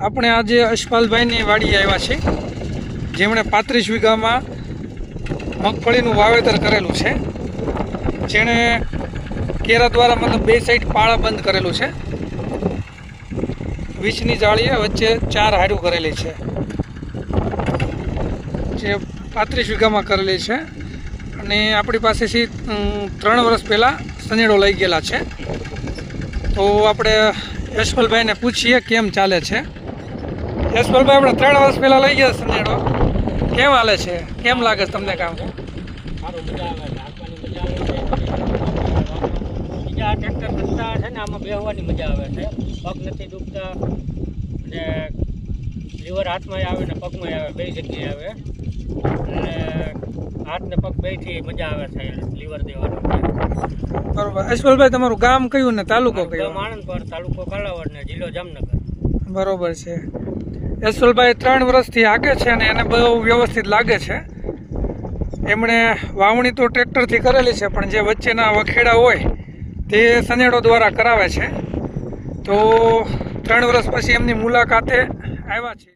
આપણે આજે અશફાલભાઈની વાડીએ આવ્યા છે, જેમણે 35 વીઘામાં મગફળીનું વાવેતર કરેલું છે, જેણે કેરા દ્વારા મતલબ બે સાઈડ પાળા બંધ કરેલું છે, વીસની જાળીએ વચ્ચે 4 હાડું કરેલી છે, જે 35 વીઘામાં કરેલી છે. અને આપણી પાસેથી 3 વર્ષ પહેલાં સનેડો લઈ ગયેલા છે. તો આપણે યશપાલભાઈને પૂછીએ કેમ ચાલે છે. યશપાલભાઈ, આપણે 3 વર્ષ પહેલાં લઈ ગયા સનેડો, કેમ હાલે છે, કેમ લાગે છે તમને કામ? બીજા ટ્રેક્ટર કરતા છે ને આમાં બેહવાની મજા આવે છે, પગ નથી દુખતા અને લીવર હાથમાં આવે ને પગમાં આવે, બે જગ્યાએ આવે અને હાથ ને પગ બેથી મજા આવે છે લીવર દેવાનું. બરોબર. યશપાલભાઈ, તમારું ગામ કયું ને તાલુકો કયો? આણંદપર, તાલુકો કાલાવડ ને જિલ્લો જામનગર. બરોબર છે. યશપાલભાઈ 3 વર્ષથી હાકે છે અને એને બહુ વ્યવસ્થિત લાગે છે. એમણે વાવણી તો ટ્રેક્ટરથી કરેલી છે, પણ જે વચ્ચેના વખેડા હોય તે સનેડો દ્વારા કરાવે છે. તો 3 વર્ષ પછી એમની મુલાકાતે આવ્યા છે.